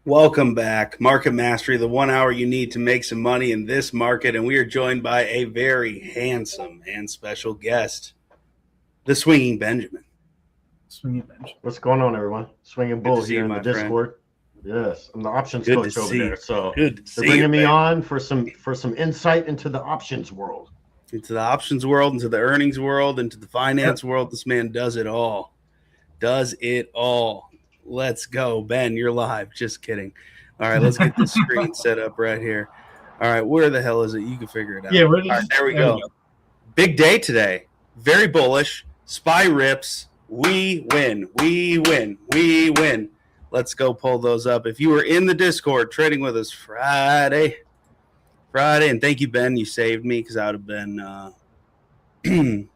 Welcome back. Market Mastery, the 1 hour you need to make some money in this market. And we are joined by a very handsome and special guest, the Swinging Benjamin. Swinging Benjamin. What's going on, everyone? Swinging Bull here in the Discord. Yes, I'm the options coach over there. So they're bringing me on for some insight into the options world. Into the options world, into the earnings world, into the finance world. This man does it all. Let's go. Ben, you're live. Just kidding. All right, let's get this screen set up right here. All right, where the hell is it? You can figure it out. Yeah, all right, there we go. Big day today. Very bullish. SPY rips. We win. Let's go pull those up. If you were in the Discord trading with us Friday, and thank you, Ben. You saved me because I would have been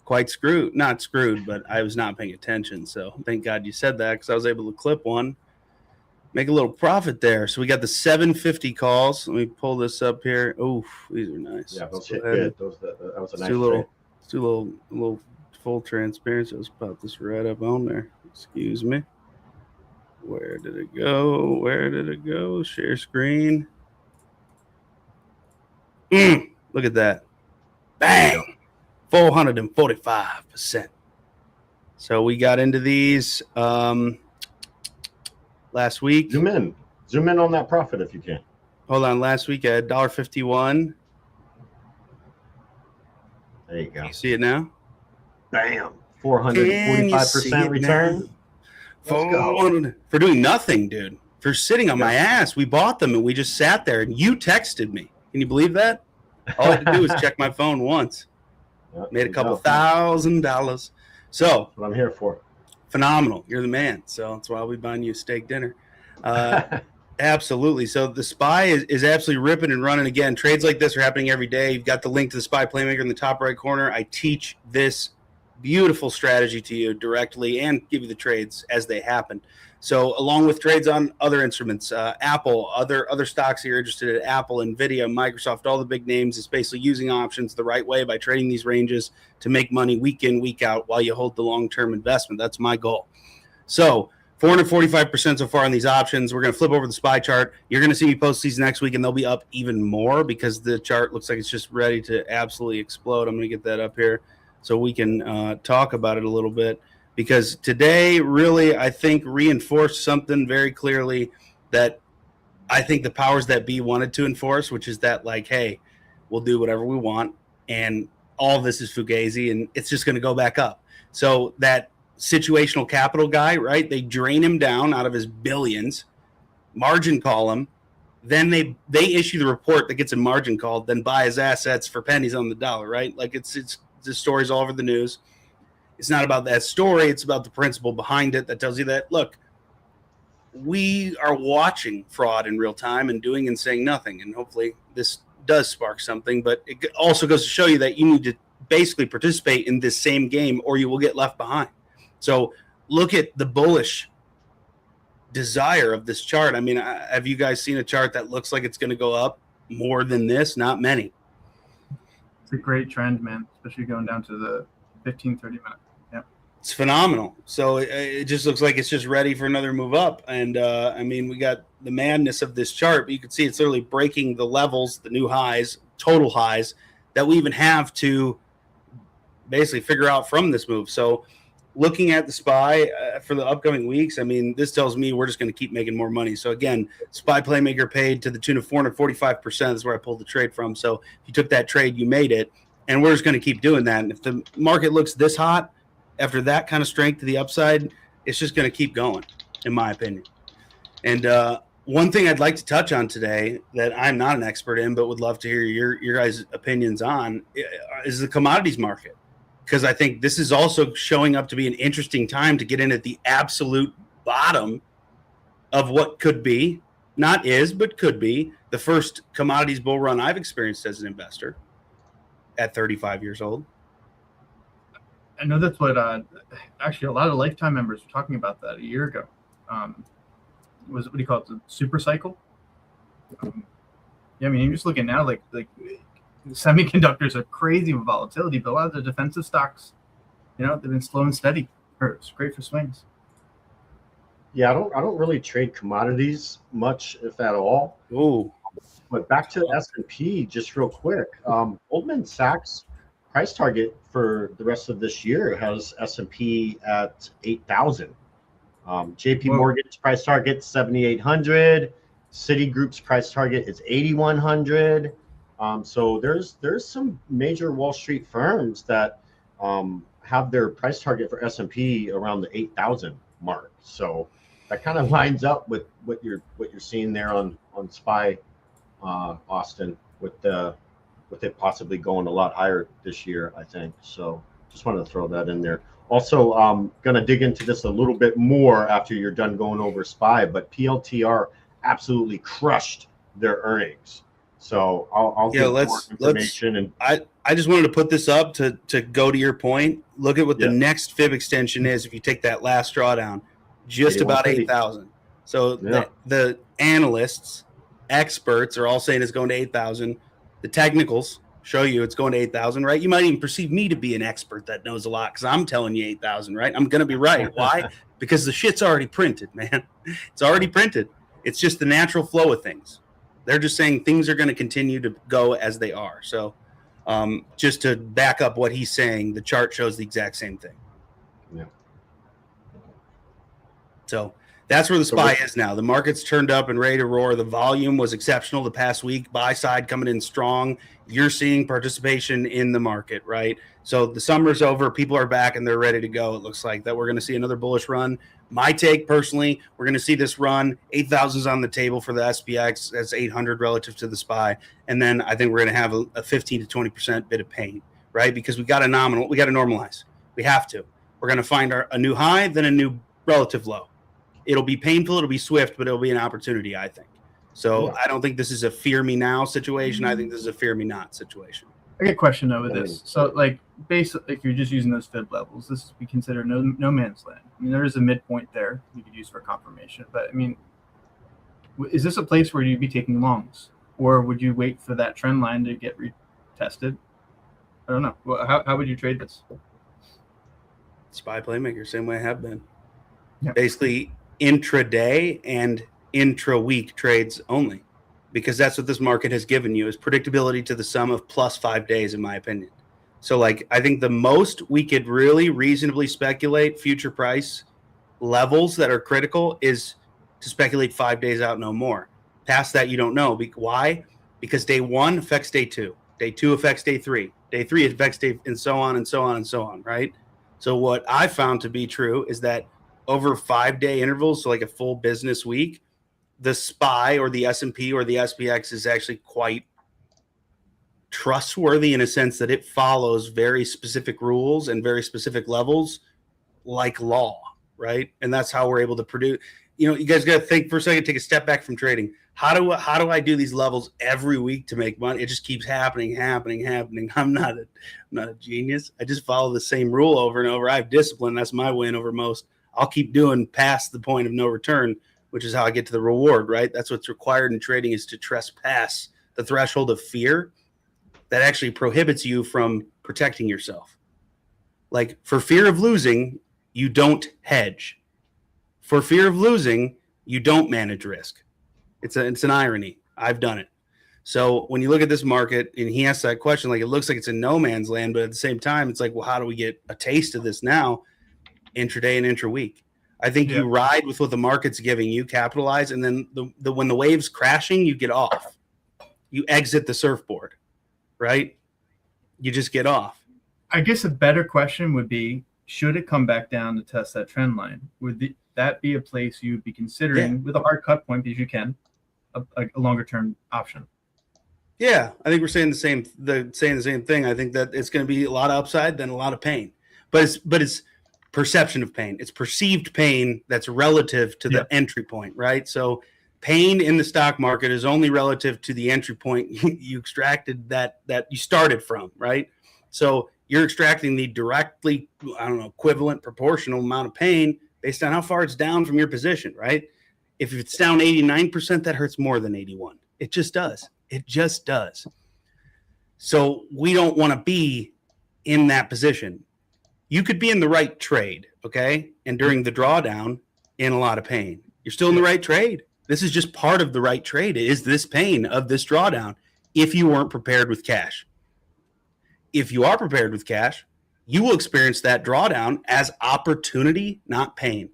quite screwed. Not screwed, but I was not paying attention. So thank God you said that because I was able to clip one, make a little profit there. So we got the 750 calls. Let me pull this up here. Oh, these are nice. Yeah, those hit good. That was a nice trade. Let's do a little full transparency. Let's pop this right up on there. Excuse me. Where did it go? Share screen. Look at that. Bang. 445%. So we got into these last week. Zoom in on that profit if you can. Hold on. Last week I had $1.51. There you go. You see it now? Bam. 445% return. For doing nothing, dude. For sitting on my ass. We bought them and we just sat there and you texted me. Can you believe that? All I had to do was check my phone once. Yep, made a couple $1,000. So that's what I'm here for. Phenomenal. You're the man. So that's why I'll be buying you a steak dinner. Absolutely. So the SPY is absolutely ripping and running again. Trades like this are happening every day. You've got the link to the SPY Playmaker in the top right corner. I teach this beautiful strategy to you directly and give you the trades as they happen. So along with trades on other instruments, Apple, other stocks that you're interested in, Apple, NVIDIA, Microsoft, all the big names, is basically using options the right way by trading these ranges to make money week in, week out while you hold the long-term investment. That's my goal. So 445% so far on these options. We're going to flip over the SPY chart. You're going to see me post these next week, and they'll be up even more because the chart looks like it's just ready to absolutely explode. I'm going to get that up here so we can talk about it a little bit. Because today really, I think, reinforced something very clearly that I think the powers that be wanted to enforce, which is that, like, hey, we'll do whatever we want, and all of this is fugazi, and it's just going to go back up. So that situational capital guy, right, they drain him down out of his billions, margin call him, then they issue the report that gets him margin called, then buy his assets for pennies on the dollar, right? Like it's the stories all over the news. It's not about that story. It's about the principle behind it that tells you that, look, we are watching fraud in real time and doing and saying nothing. And hopefully this does spark something. But it also goes to show you that you need to basically participate in this same game or you will get left behind. So look at the bullish desire of this chart. I mean, have you guys seen a chart that looks like it's going to go up more than this? Not many. It's a great trend, man, especially going down to the 15, 30 minutes. It's phenomenal. So it just looks like it's just ready for another move up. And, I mean, we got the madness of this chart, but you can see it's literally breaking the levels, the new highs, total highs that we even have to basically figure out from this move. So looking at the SPY for the upcoming weeks, I mean, this tells me we're just going to keep making more money. So, again, SPY Playmaker paid to the tune of 445%. That's where I pulled the trade from. So if you took that trade, you made it. And we're just going to keep doing that. And if the market looks this hot, after that kind of strength to the upside, it's just going to keep going, in my opinion. And one thing I'd like to touch on today that I'm not an expert in, but would love to hear your guys' opinions on, is the commodities market. Because I think this is also showing up to be an interesting time to get in at the absolute bottom of what could be, not is, but could be, the first commodities bull run I've experienced as an investor at 35 years old. I know that's what actually a lot of lifetime members were talking about that a year ago. Was what do you call it? The super cycle. Yeah, I mean, you're just looking now like semiconductors are crazy with volatility, but a lot of the defensive stocks, they've been slow and steady. It's great for swings. Yeah, I don't really trade commodities much, if at all. Ooh. But back to S&P, just real quick. Goldman Sachs price target for the rest of this year has S&P at 8,000. JP Morgan's price target 7,800. Citigroup's price target is 8,100. So there's some major Wall Street firms that have their price target for S&P around the 8,000 mark. So that kind of lines up with what you're seeing there on SPY, Austin, with it possibly going a lot higher this year, I think. So just wanted to throw that in there. Also, going to dig into this a little bit more after you're done going over SPY, but PLTR absolutely crushed their earnings. So I'll give more information. And I just wanted to put this up to go to your point. Look at what the next fib extension is if you take that last drawdown, just about 8,000. So the analysts, experts are all saying it's going to 8,000. The technicals show you it's going to 8,000, right? You might even perceive me to be an expert that knows a lot because I'm telling you 8,000, right? I'm going to be right. Why? Because the shit's already printed, man. It's already printed. It's just the natural flow of things. They're just saying things are going to continue to go as they are. So just to back up what he's saying, the chart shows the exact same thing. Yeah. So that's where the SPY is now. The market's turned up and ready to roar. The volume was exceptional the past week. Buy side coming in strong. You're seeing participation in the market, right? So the summer's over. People are back and they're ready to go. It looks like that we're going to see another bullish run. My take personally, we're going to see this run. 8,000 is on the table for the SPX. That's 800 relative to the SPY. And then I think we're going to have a 15 to 20% bit of pain, right? Because we got to normalize. We have to. We're going to find a new high, then a new relative low. It'll be painful, it'll be swift, but it'll be an opportunity, I think. So I don't think this is a fear me now situation. I think this is a fear me not situation. I get a question though with this. So like basically if you're just using those fib levels, this would be considered no man's land. I mean, there is a midpoint there you could use for confirmation. But I mean, is this a place where you'd be taking longs? Or would you wait for that trend line to get retested? I don't know. Well, how would you trade this? SPY playmaker, same way I have been. Yeah. Basically intraday and intra-week trades only, because that's what this market has given you is predictability to the sum of plus 5 days, in my opinion. So like, I think the most we could really reasonably speculate future price levels that are critical is to speculate 5 days out, no more. Past that, you don't know. Why? Because day one affects day two. Day two affects day three. Day three affects day, and so on and so on and so on, right? So what I found to be true is that over 5 day intervals, so like a full business week, the SPY or the S&P or the SPX is actually quite trustworthy in a sense that it follows very specific rules and very specific levels like law, right? And that's how we're able to produce. You know, you guys got to think for a second, take a step back from trading. How do I do these levels every week to make money? It just keeps happening. I'm not a genius. I just follow the same rule over and over. I have discipline. That's my win over most. I'll keep doing past the point of no return, which is how I get to the reward, right? That's what's required in trading, is to trespass the threshold of fear that actually prohibits you from protecting yourself. Like, for fear of losing, you don't hedge. For fear of losing, you don't manage risk. It's an irony. I've done it. So when you look at this market, and he asks that question, like, it looks like it's in no man's land, but at the same time, it's like, well, how do we get a taste of this now? Intraday and intra-week. I think you ride with what the market's giving you, capitalize, and then when the wave's crashing, you get off. You exit the surfboard, right? You just get off. I guess a better question would be, should it come back down to test that trend line? Would that be a place you'd be considering with a hard cut point, because you can, a longer term option? Yeah, I think we're saying the same thing. I think that it's going to be a lot of upside, then a lot of pain. But it's perception of pain. It's perceived pain that's relative to the entry point, right? So pain in the stock market is only relative to the entry point you extracted that you started from, right? So you're extracting the directly, equivalent proportional amount of pain based on how far it's down from your position, right? If it's down 89%, that hurts more than 81. It just does. It just does. So we don't want to be in that position. You could be in the right trade, okay? And during the drawdown, in a lot of pain. You're still in the right trade. This is just part of the right trade. It is this pain of this drawdown if you weren't prepared with cash. If you are prepared with cash, you will experience that drawdown as opportunity, not pain.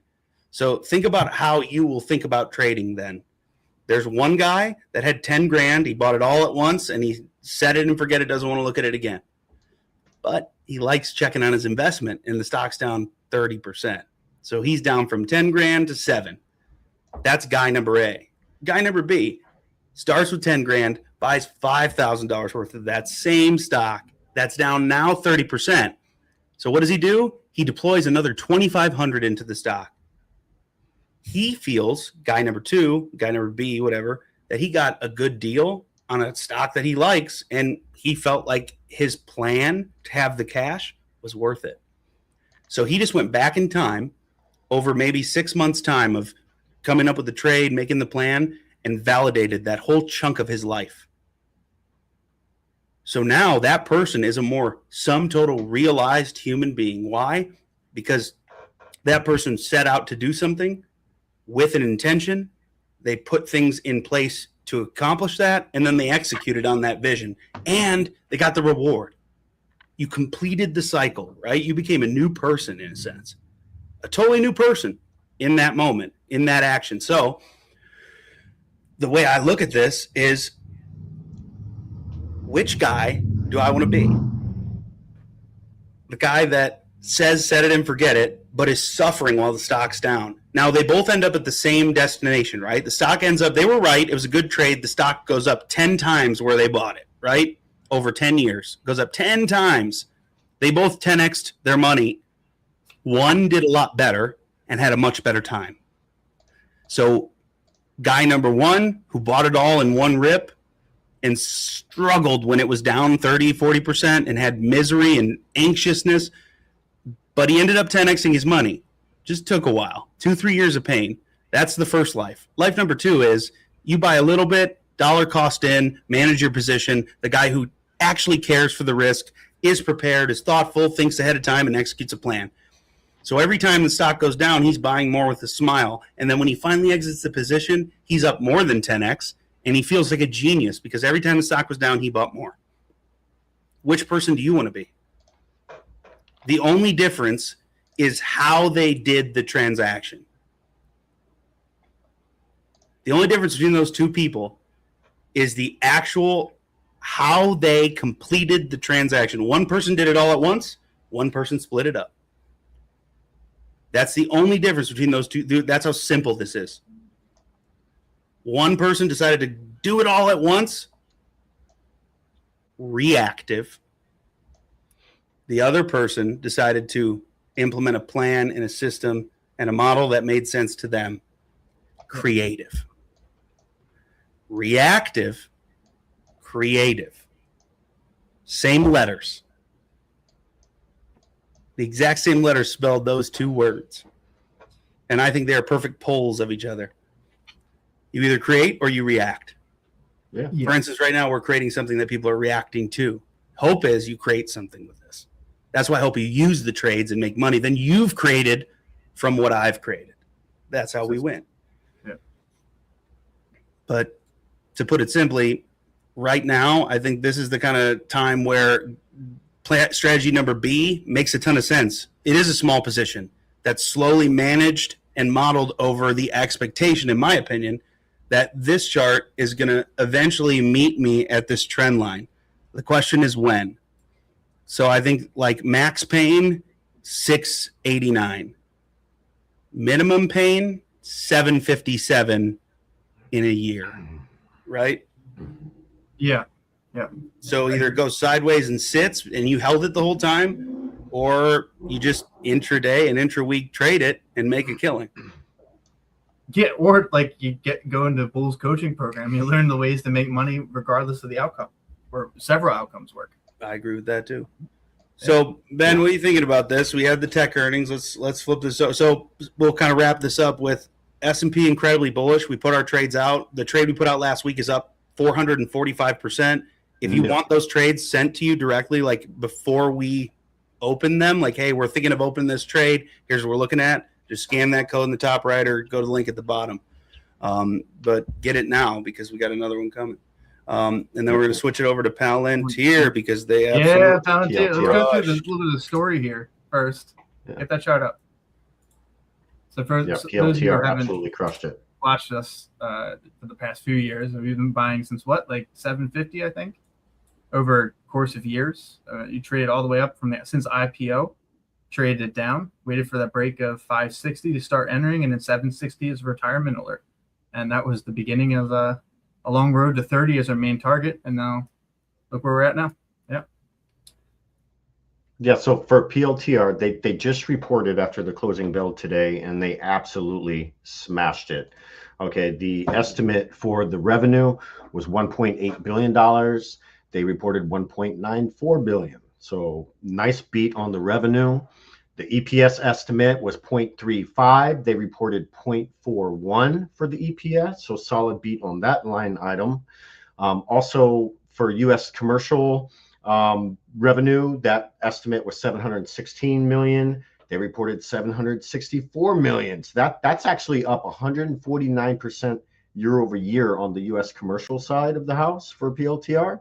So think about how you will think about trading then. There's one guy that had 10 grand. He bought it all at once and he set it and forget it, doesn't want to look at it again. But he likes checking on his investment and the stock's down 30%. So he's down from 10 grand to 7. That's guy number A. Guy number B starts with 10 grand, buys $5,000 worth of that same stock. That's down now 30%. So what does he do? He deploys another 2,500 into the stock. He feels, guy number 2, guy number B, whatever, that he got a good deal on a stock that he likes, and he felt like his plan to have the cash was worth it. So he just went back in time over maybe 6 months' time of coming up with the trade, making the plan, and validated that whole chunk of his life. So now that person is a more sum total realized human being. Why? Because that person set out to do something with an intention. They put things in place to accomplish that, and then they executed on that vision, and they got the reward. You completed the cycle, right? You became a new person in a sense, a totally new person in that moment, in that action. So the way I look at this is, which guy do I want to be? The guy that says set it and forget it, but is suffering while the stock's down. Now, they both end up at the same destination, right? The stock ends up, they were right. It was a good trade. The stock goes up 10 times where they bought it, right? Over 10 years. Goes up 10 times. They both 10x'd their money. One did a lot better and had a much better time. So guy number 1, who bought it all in one rip and struggled when it was down 30, 40% and had misery and anxiousness, but he ended up 10x'ing his money. Just took a while, 2-3 years of pain. That's the first life. Life number 2 is you buy a little bit, dollar cost in, manage your position. The guy who actually cares for the risk, is prepared, is thoughtful, thinks ahead of time, and executes a plan. So every time the stock goes down, he's buying more with a smile. And then when he finally exits the position, he's up more than 10x, and he feels like a genius because every time the stock was down, he bought more. Which person do you want to be? The only difference is how they did the transaction. The only difference between those two people is the actual how they completed the transaction. One person did it all at once. One person split it up. That's the only difference between those two. That's how simple this is. One person decided to do it all at once. Reactive. The other person decided to implement a plan and a system and a model that made sense to them. Creative. Reactive. Creative. Same letters. The exact same letters spelled those two words. And I think they are perfect poles of each other. You either create or you react. Yeah. For instance, right now we're creating something that people are reacting to. Hope is you create something with this. That's why I hope you use the trades and make money. Then you've created from what I've created. That's how we win. Yeah. But to put it simply, right now, I think this is the kind of time where strategy number B makes a ton of sense. It is a small position that's slowly managed and modeled over the expectation, in my opinion, that this chart is going to eventually meet me at this trend line. The question is when. So I think like max pain, 689. Minimum pain, 757 in a year, right? Yeah. Yeah. So either it goes sideways and sits and you held it the whole time, or you just intraday and intra-week trade it and make a killing. Yeah, or like you go into Bull's coaching program, you learn the ways to make money regardless of the outcome, or several outcomes work. I agree with that too. So Ben, what are you thinking about this? We had the tech earnings. Let's flip this. So we'll kind of wrap this up with S&P incredibly bullish. We put our trades out. The trade we put out last week is up 445%. If you want those trades sent to you directly, like before we open them, like, hey, we're thinking of opening this trade. Here's what we're looking at. Just scan that code in the top right or go to the link at the bottom. But get it now because we got another one coming. And then we're going to switch it over to Palantir because they Palantir. Let's go through a crushed. little bit of the story here first. Yeah. Get that chart up. So for those of you who PLTR haven't absolutely crushed it. watched us for the past few years, we've been buying since what, like 750, I think, over a course of years. You traded all the way up from since IPO, traded it down, waited for that break of 560 to start entering, and then 760 is retirement alert. And that was the beginning of a long road to 30 as our main target. And now look where we're at now. Yeah. Yeah, so for PLTR, they just reported after the closing bell today, and they absolutely smashed it. Okay, the estimate for the revenue was $1.8 billion. They reported $1.94 billion. So nice beat on the revenue. The EPS estimate was 0.35. They reported 0.41 for the EPS, so solid beat on that line item. Also for U.S. commercial revenue, that estimate was 716 million. They reported 764 million. So that's actually up 149% year over year on the U.S. commercial side of the house for PLTR.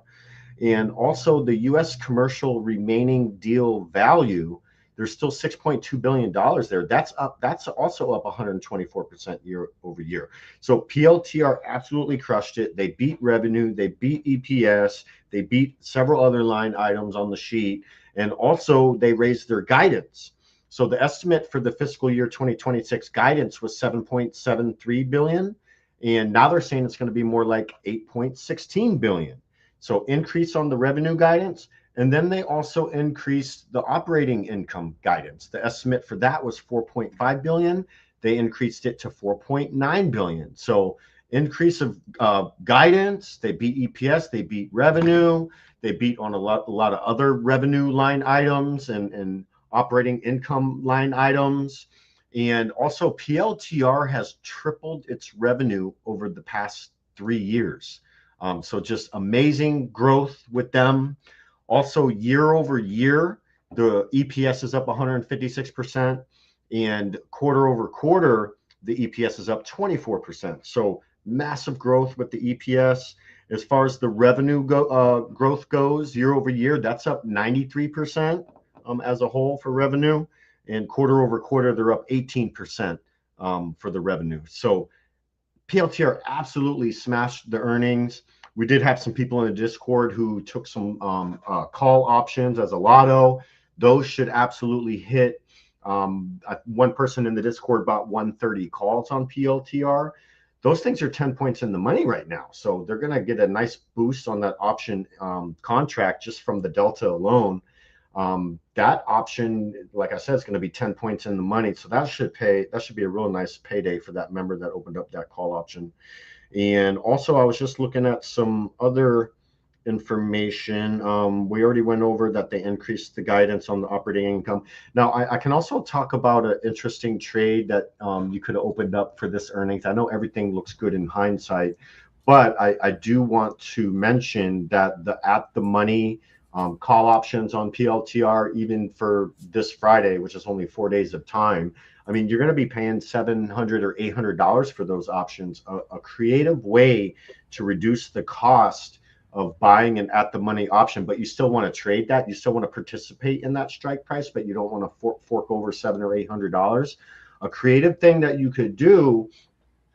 And also the U.S. commercial remaining deal value, there's still $6.2 billion there. That's up. That's also up 124% year over year. So PLTR absolutely crushed it. They beat revenue. They beat EPS. They beat several other line items on the sheet. And also they raised their guidance. So the estimate for the fiscal year 2026 guidance was 7.73 billion. And now they're saying it's going to be more like 8.16 billion. So increase on the revenue guidance. And then they also increased the operating income guidance. The estimate for that was 4.5 billion. They increased it to 4.9 billion. So increase of guidance. They beat EPS. They beat revenue. They beat on a lot of other revenue line items and operating income line items. And also PLTR has tripled its revenue over the past 3 years. So just amazing growth with them. Also, year over year, the EPS is up 156%, and quarter over quarter, the EPS is up 24%. So massive growth with the EPS. As far as the revenue growth goes, year over year, that's up 93% as a whole for revenue, and quarter over quarter, they're up 18% for the revenue. So PLTR absolutely smashed the earnings. We did have some people in the Discord who took some call options as a lotto. Those should absolutely hit. One person in the Discord bought 130 calls on PLTR. Those things are 10 points in the money right now. So they're going to get a nice boost on that option contract just from the delta alone. That option, like I said, is going to be 10 points in the money. So that should be a real nice payday for that member that opened up that call option. And also, I was just looking at some other information. We already went over that they increased the guidance on the operating income. Now, I can also talk about an interesting trade that you could have opened up for this earnings. I know everything looks good in hindsight, but I do want to mention that the at the money call options on PLTR, even for this Friday, which is only 4 days of time, I mean, you're going to be paying $700 or $800 for those options. A creative way to reduce the cost of buying an at the money option, but you still want to trade that. You still want to participate in that strike price, but you don't want to fork over $700 or $800. A creative thing that you could do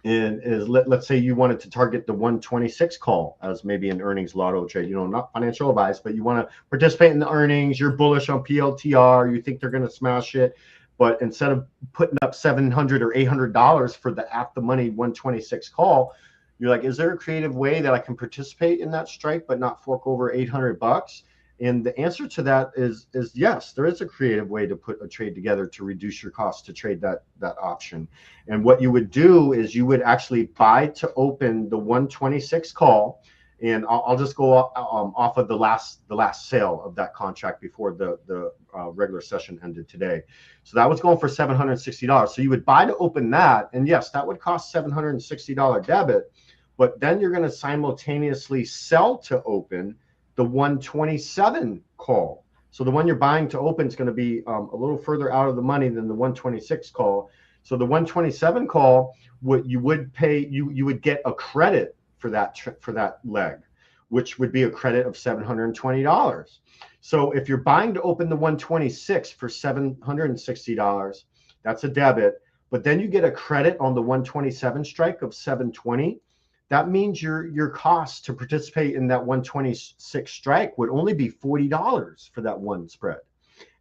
is let's say you wanted to target the 126 call as maybe an earnings lotto trade. Not financial advice, but you want to participate in the earnings. You're bullish on PLTR. You think they're going to smash it. But instead of putting up $700 or $800 for the at the money 126 call, you're like, is there a creative way that I can participate in that strike but not fork over $800? And the answer to that is yes, there is a creative way to put a trade together to reduce your cost to trade that option. And what you would do is you would actually buy to open the 126 call. And I'll just go off of the last sale of that contract before the regular session ended today. So that was going for $760. So you would buy to open that, and yes, that would cost $760 debit. But then you're going to simultaneously sell to open the 127 call. So the one you're buying to open is going to be a little further out of the money than the 126 call. So the 127 call, what you would pay, you would get a credit for that leg, which would be a credit of $720. So if you're buying to open the 126 for $760, that's a debit. But then you get a credit on the 127 strike of $720. That means your cost to participate in that 126 strike would only be $40 for that one spread.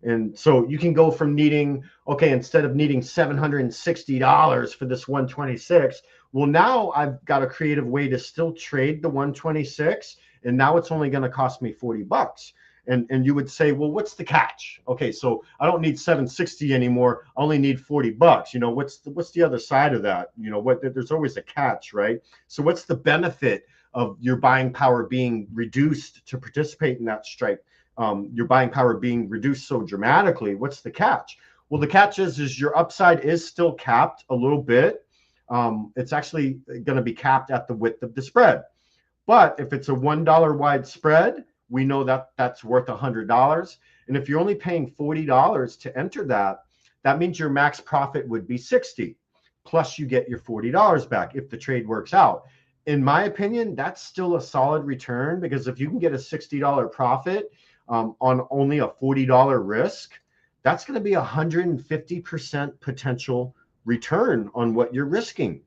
And so you can go from needing, okay, instead of needing $760 for this 126, well, now I've got a creative way to still trade the 126, and now it's only going to cost me $40. And you would say, well, what's the catch? Okay, so I don't need 760 anymore. I only need $40. You know, what's the other side of that? You know, there's always a catch, right? So what's the benefit of your buying power being reduced to participate in that strike? Your buying power being reduced so dramatically. What's the catch? Well, the catch is your upside is still capped a little bit. It's actually going to be capped at the width of the spread. But if it's a $1 wide spread, we know that that's worth $100. And if you're only paying $40 to enter that, that means your max profit would be $60. Plus you get your $40 back if the trade works out. In my opinion, that's still a solid return, because if you can get a $60 profit on only a $40 risk, that's going to be 150% potential return on what you're risking.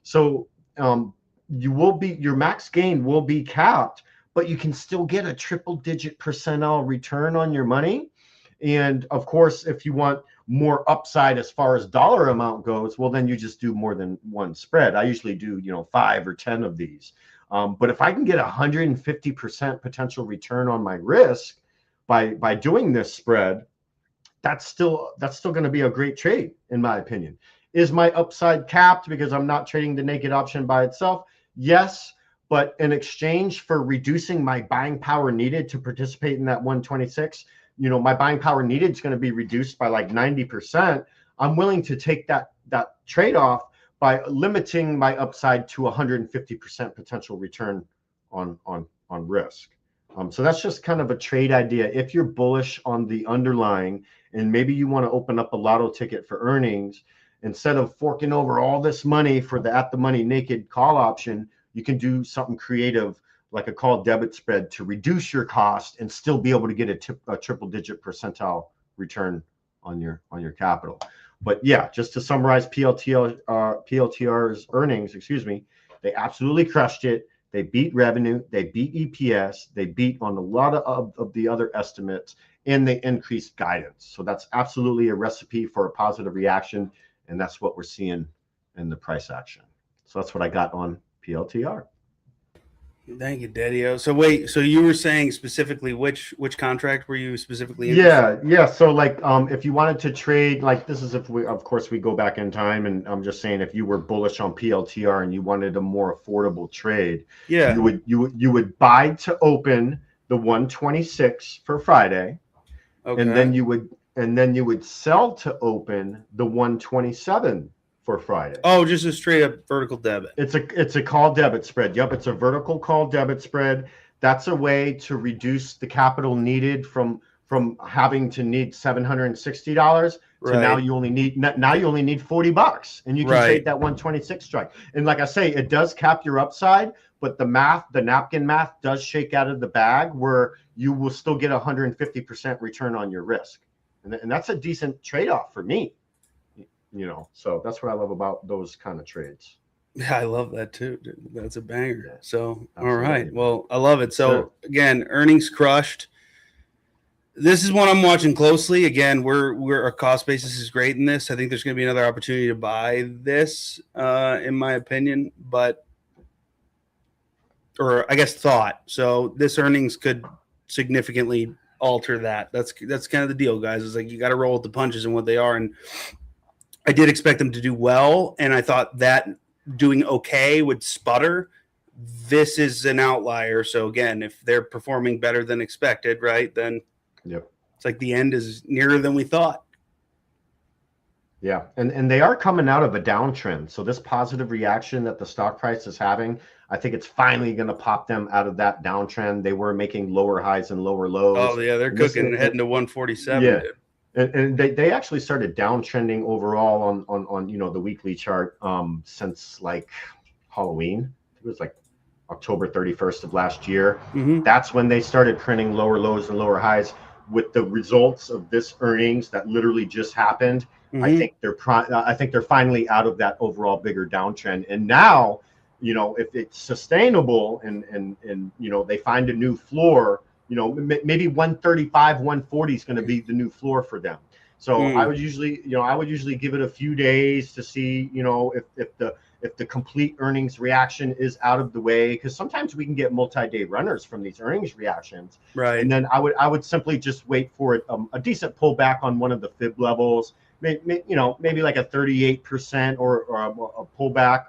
So your max gain will be capped, but you can still get a triple-digit percentile return on your money. And of course, if you want more upside as far as dollar amount goes, well, then you just do more than one spread. I usually do, 5 or 10 of these. But if I can get 150% potential return on my risk by doing this spread, that's still going to be a great trade, in my opinion. Is my upside capped because I'm not trading the naked option by itself? Yes. But in exchange for reducing my buying power needed to participate in that 126, my buying power needed is going to be reduced by like 90%. I'm willing to take that trade-off by limiting my upside to 150% potential return on risk. So that's just kind of a trade idea. If you're bullish on the underlying, and maybe you want to open up a lotto ticket for earnings, instead of forking over all this money for the at-the-money naked call option, you can do something creative like a call debit spread to reduce your cost and still be able to get a triple-digit percentile return on your capital. But yeah, just to summarize PLTR's earnings, they absolutely crushed it. They beat revenue, they beat EPS, they beat on a lot of the other estimates, and they increased guidance. So that's absolutely a recipe for a positive reaction, and that's what we're seeing in the price action. So that's what I got on PLTR. Thank you, Daddy-O. So wait, so you were saying specifically which contract were you specifically interested in? Yeah. So like if you wanted to trade, like this is if we go back in time, and I'm just saying if you were bullish on PLTR and you wanted a more affordable trade, yeah, you would buy to open the 126 for Friday, okay, and then you would sell to open the 127 for Friday. Oh, just a straight up vertical debit. It's a call debit spread. Yep, it's a vertical call debit spread. That's a way to reduce the capital needed from having to need $760 to right. now you only need $40, and you can trade that 126 strike. And like I say, it does cap your upside, but the napkin math does shake out of the bag where you will still get 150% return on your risk, and that's a decent trade-off for me. So that's what I love about those kind of trades. Yeah, I love that too, dude. That's a banger. Yeah, so, absolutely. All right. Well, I love it. So again, earnings crushed. This is one I'm watching closely. Again, our cost basis is great in this. I think there's going to be another opportunity to buy this, in my opinion, or I guess thought. So this earnings could significantly alter that. That's kind of the deal, guys. It's like you got to roll with the punches and what they are. And I did expect them to do well, and I thought that doing okay would sputter. This is an outlier. So again, if they're performing better than expected, right, then it's like the end is nearer than we thought. Yeah, and they are coming out of a downtrend. So this positive reaction that the stock price is having, I think it's finally going to pop them out of that downtrend. They were making lower highs and lower lows. Oh, yeah, they're cooking, heading to 147. Yeah. Dude. And they actually started downtrending overall on the weekly chart since like Halloween. It was like October 31st of last year. Mm-hmm. That's when they started printing lower lows and lower highs. With the results of this earnings that literally just happened, Mm-hmm. I think they're finally out of that overall bigger downtrend. And now, if it's sustainable and they find a new floor, maybe 135, 140 is going to be the new floor for them. So I would usually give it a few days to see, if the complete earnings reaction is out of the way, because sometimes we can get multi-day runners from these earnings reactions. Right. And then I would simply just wait for a decent pullback on one of the fib levels, maybe like a 38% or a pullback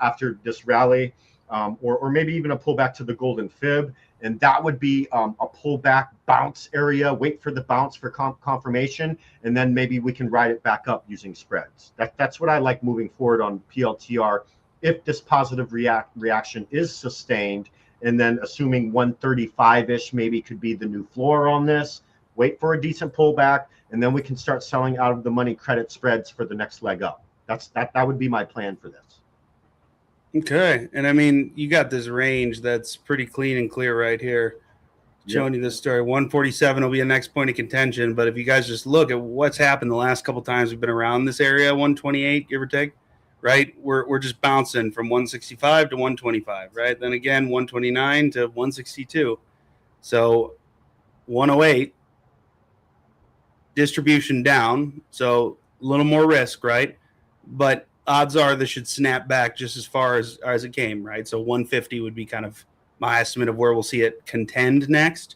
after this rally, or maybe even a pullback to the golden fib. And that would be a pullback bounce area. Wait for the bounce for confirmation, and then maybe we can ride it back up using spreads. That's what I like moving forward on PLTR. If this positive reaction is sustained, and then assuming 135-ish maybe could be the new floor on this, wait for a decent pullback, and then we can start selling out of the money credit spreads for the next leg up. That would be my plan for this. Okay. And I mean, you got this range that's pretty clean and clear right here. Showing you this story. 147 will be a next point of contention. But if you guys just look at what's happened the last couple times we've been around this area, 128, give or take, right? We're just bouncing from 165 to 125, right? Then again, 129 to 162. So 108, distribution down. So a little more risk, right? But odds are this should snap back just as far as it came, right? So 150 would be kind of my estimate of where we'll see it contend next.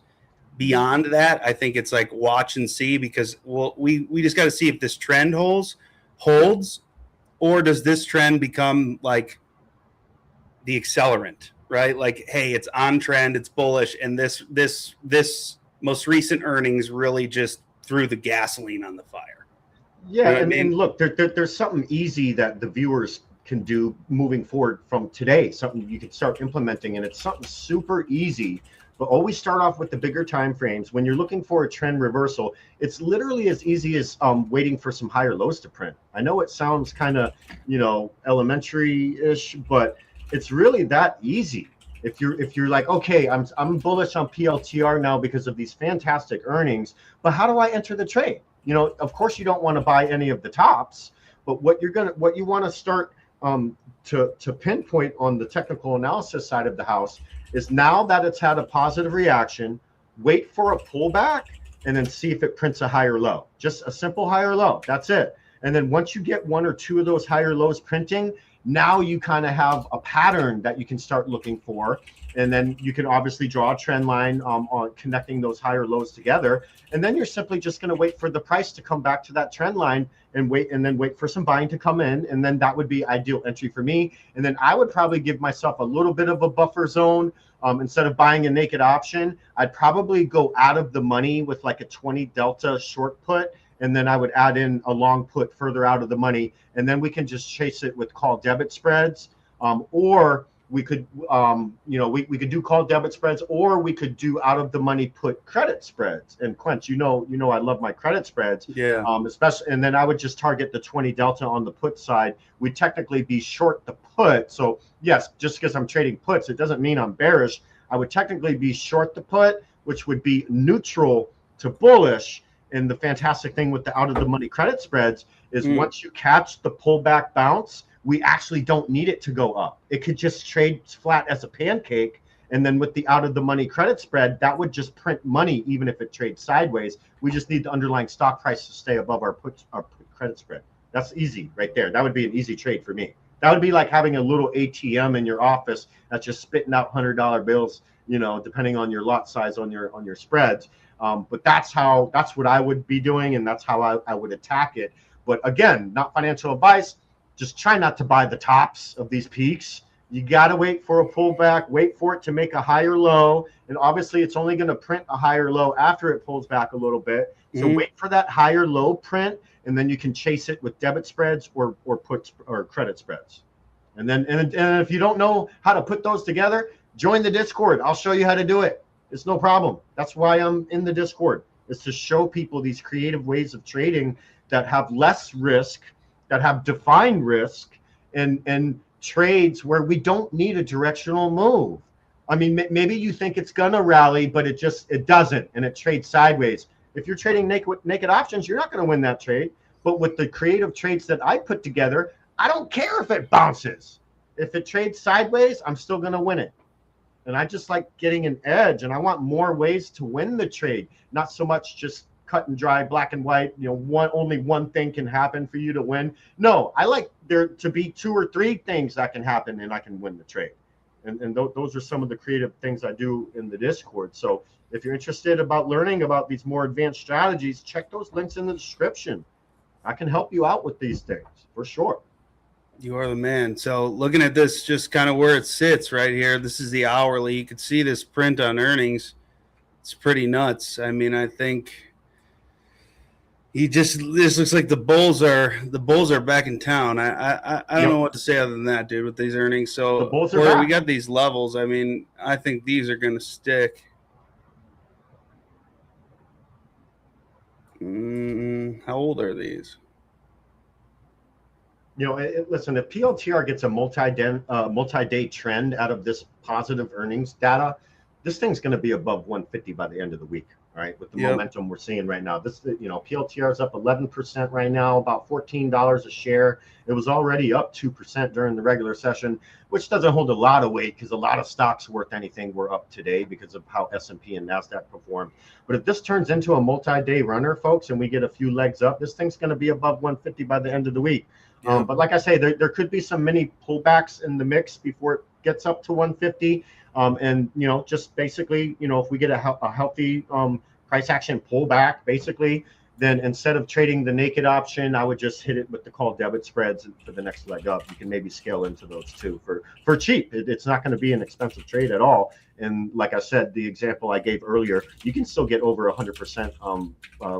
Beyond that, I think it's like watch and see, because we just got to see if this trend holds, or does this trend become like the accelerant, right? Like, hey, it's on trend, it's bullish, and this most recent earnings really just threw the gasoline on the fire. Yeah, You know what I mean? and look, there's something easy that the viewers can do moving forward from today, something you can start implementing, and it's something super easy. But always start off with the bigger time frames. When you're looking for a trend reversal, it's literally as easy as waiting for some higher lows to print. I know it sounds kind of elementary-ish, but it's really that easy. If you're like, okay, I'm bullish on PLTR now because of these fantastic earnings, but how do I enter the trade? Of course you don't want to buy any of the tops, but what you want to start to pinpoint on the technical analysis side of the house is, now that it's had a positive reaction, wait for a pullback and then see if it prints a higher low. Just a simple higher low. That's it. And then once you get one or two of those higher lows printing, now you kind of have a pattern that you can start looking for. And then you can obviously draw a trend line on connecting those higher lows together. And then you're simply just going to wait for the price to come back to that trend line and then wait for some buying to come in. And then that would be ideal entry for me. And then I would probably give myself a little bit of a buffer zone. Instead of buying a naked option, I'd probably go out of the money with like a 20 delta short put. And then I would add in a long put further out of the money. And then we can just chase it with call debit spreads. Or we could, we could do call debit spreads, or we could do out of the money put credit spreads. And Quench, I love my credit spreads. Yeah. Especially, and then I would just target the 20 delta on the put side. We'd technically be short the put. So yes, just because I'm trading puts, it doesn't mean I'm bearish. I would technically be short the put, which would be neutral to bullish. And the fantastic thing with the out of the money credit spreads is once you catch the pullback bounce, we actually don't need it to go up. It could just trade flat as a pancake. And then with the out of the money credit spread, that would just print money even if it trades sideways. We just need the underlying stock price to stay above our put credit spread. That's easy right there. That would be an easy trade for me. That would be like having a little ATM in your office that's just spitting out $100 bills, depending on your lot size on your spreads. But that's what I would be doing, and that's how I would attack it. But again, not financial advice. Just try not to buy the tops of these peaks. You got to wait for a pullback, wait for it to make a higher low. And obviously it's only going to print a higher low after it pulls back a little bit. So wait for that higher low print, and then you can chase it with debit spreads or puts or credit spreads. And then if you don't know how to put those together, join the Discord. I'll show you how to do it. It's no problem. That's why I'm in the Discord. is to show people these creative ways of trading that have less risk, that have defined risk, and trades where we don't need a directional move. I mean, maybe you think it's gonna rally, but it doesn't, and it trades sideways. If you're trading naked options, you're not gonna win that trade. But with the creative trades that I put together, I don't care if it bounces. If it trades sideways, I'm still gonna win it. And I just like getting an edge, and I want more ways to win the trade, not so much just cut and dry, black and white. Only one thing can happen for you to win. No, I like there to be 2 or 3 things that can happen, and I can win the trade. And those are some of the creative things I do in the Discord. So if you're interested about learning about these more advanced strategies, check those links in the description. I can help you out with these things for sure. You are the man. So looking at this, just kind of where it sits right here, this is the hourly. You can see this print on earnings. It's pretty nuts. I mean, I think this looks like the bulls are back in town. I don't know what to say other than that, dude, with these earnings. So the bulls are back. We got these levels. I mean, I think these are going to stick. How old are these? Listen, if PLTR gets a multi-day trend out of this positive earnings data, this thing's going to be above 150 by the end of the week. All right, with the momentum we're seeing right now, PLTR is up 11% right now, about $14 a share. It was already up 2% during the regular session, which doesn't hold a lot of weight because a lot of stocks worth anything were up today because of how S&P and NASDAQ performed. But if this turns into a multi-day runner, folks, and we get a few legs up, this thing's going to be above 150 by the end of the week. But like I say, there could be some mini pullbacks in the mix before it gets up to 150. And just basically, if we get a healthy price action pullback, basically, then instead of trading the naked option, I would just hit it with the call debit spreads for the next leg up. You can maybe scale into those too for cheap. It's not going to be an expensive trade at all. And like I said, the example I gave earlier, you can still get over 100%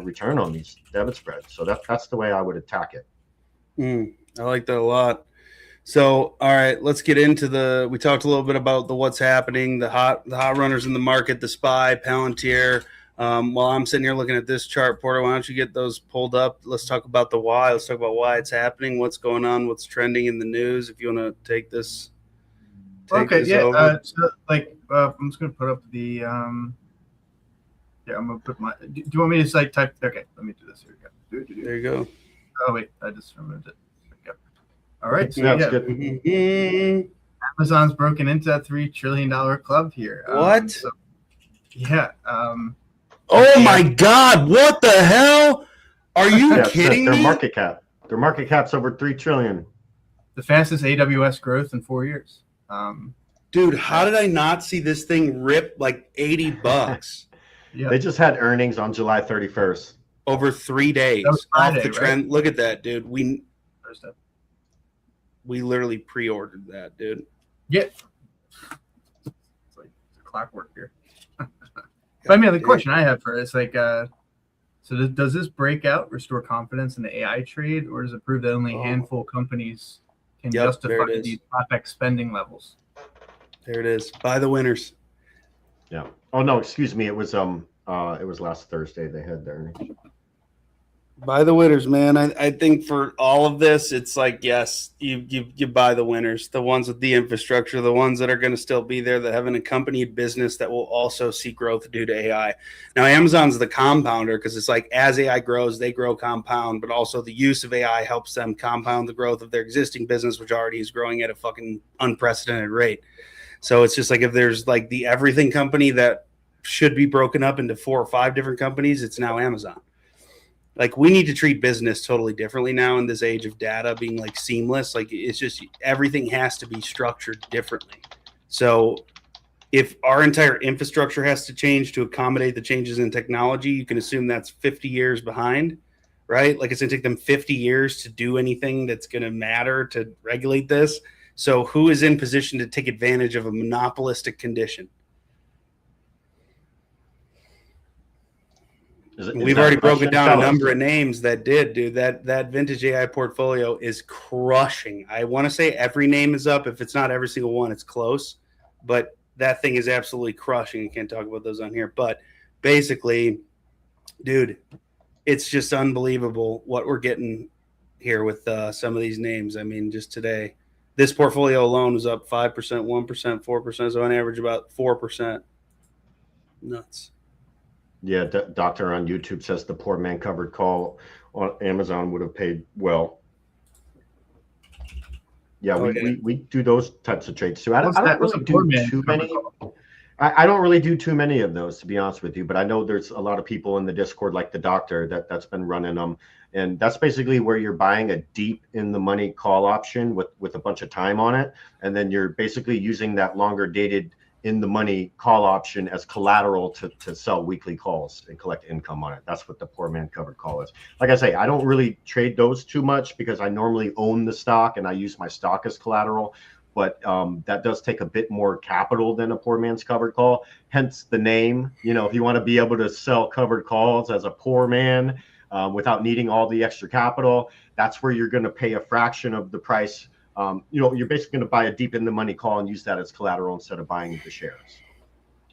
return on these debit spreads. So that's the way I would attack it. I like that a lot. So, all right, let's get into we talked a little bit about what's happening, the hot runners in the market, the SPY, Palantir. While I'm sitting here looking at this chart, Porter, why don't you get those pulled up? Let's talk about the why. Let's talk about why it's happening, what's going on, what's trending in the news. If you want to take this. Okay, yeah. I'm just going to put up the I'm going to put my. Do you want me to type? Okay, let me do this. Here we go. There you go. Oh wait, I just removed it. There we go. All right, so good. Amazon's broken into that $3 trillion club here. What? Oh my God! What the hell? Are you kidding me? Their market cap's over $3 trillion. The fastest AWS growth in 4 years. Dude, how did I not see this thing rip like $80? Yeah, they just had earnings on July 31st. Over 3 days Friday, off the trend. Right? Look at that, dude. We Thursday. literally pre-ordered that, dude. Yeah. It's like clockwork here. But I mean, the question I have for it is so does this breakout restore confidence in the AI trade, or does it prove that only a handful of companies can justify these CapEx spending levels? There it is. Buy the winners. Yeah. Oh no, excuse me. It was last Thursday they had their earnings. Buy the winners, man. I think for all of this, it's like, yes, you buy the winners, the ones with the infrastructure, the ones that are going to still be there, that have an accompanied business that will also see growth due to AI. Now, Amazon's the compounder because it's like as AI grows, they grow compound, but also the use of AI helps them compound the growth of their existing business, which already is growing at a fucking unprecedented rate. So it's just like if there's like the everything company that should be broken up into 4 or 5 different companies, it's now Amazon. Like we need to treat business totally differently now in this age of data being like seamless. Like it's just everything has to be structured differently. So if our entire infrastructure has to change to accommodate the changes in technology, you can assume that's 50 years behind, right? Like it's going to take them 50 years to do anything that's going to matter to regulate this. So who is in position to take advantage of a monopolistic condition?We've already broken down a number of names that did, dude. That vintage AI portfolio is crushing. I want to say every name is up. If it's not every single one, it's close. But that thing is absolutely crushing. You can't talk about those on here. But basically, Dude, it's just unbelievable what we're getting here with some of these names. I mean, just today, this portfolio alone was up 5%, 1%, 4%. So on average, about 4%. Nuts. Yeah, Doctor on YouTube says the poor man covered call on Amazon would have paid well. Yeah, we do those types of trades too. I don't really do too many. I don't really do too many of those, to be honest with you. But I know there's a lot of people in the Discord, like the Doctor, that's been running them, and that's basically where you're buying a deep in the money call option with a bunch of time on it, and then you're basically using that longer dated in the money call option as collateral to sell weekly calls and collect income on it. That's what the poor man covered call is. Like I say, I don't really trade those too much because I normally own the stock and I use my stock as collateral. But that does take a bit more capital than a poor man's covered call. Hence the name. You know, if you want to be able to sell covered calls as a poor man without needing all the extra capital, that's where you're going to pay a fraction of the price. You're basically going to buy a deep in the money call and use that as collateral instead of buying the shares.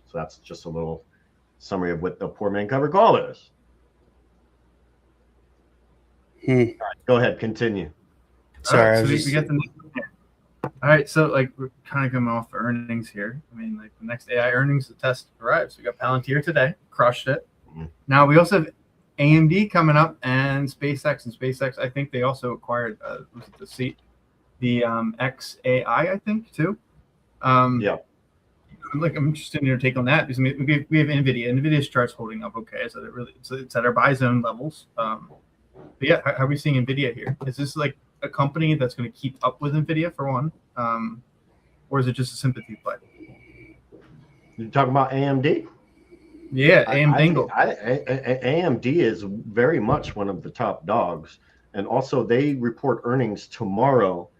So that's just a little summary of what the poor man covered call is. All right, go ahead, continue. Sorry, right, so we get the next one here. All right, so like we're kind of coming off the earnings here. I mean, like the next AI earnings, the test arrives. We got Palantir today, crushed it. Mm-hmm. Now we also have AMD coming up and SpaceX. And SpaceX, I think they also acquired the XAI, I think, too. Yeah. Like I'm interested in your take on that because we have NVIDIA. NVIDIA's chart's holding up okay, so it's at our buy zone levels. But yeah, how are we seeing NVIDIA here? Is this like a company that's going to keep up with NVIDIA for one, or is it just a sympathy play? You're talking about AMD? Yeah, AMD. AMD is very much one of the top dogs, and also they report earnings tomorrow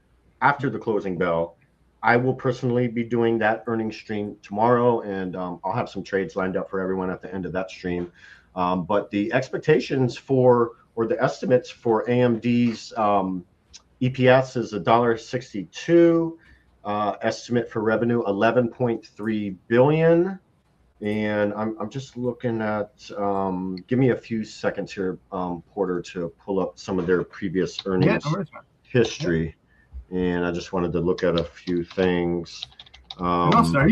after the closing bell. I will personally be doing that earnings stream tomorrow, and I'll have some trades lined up for everyone at the end of that stream. But the expectations or the estimates for AMD's EPS is $1.62. Estimate for revenue $11.3 billion. And I'm just looking at. Give me a few seconds here, Porter, to pull up some of their previous earnings history. Yeah. And I just wanted to look at a few things. Also, are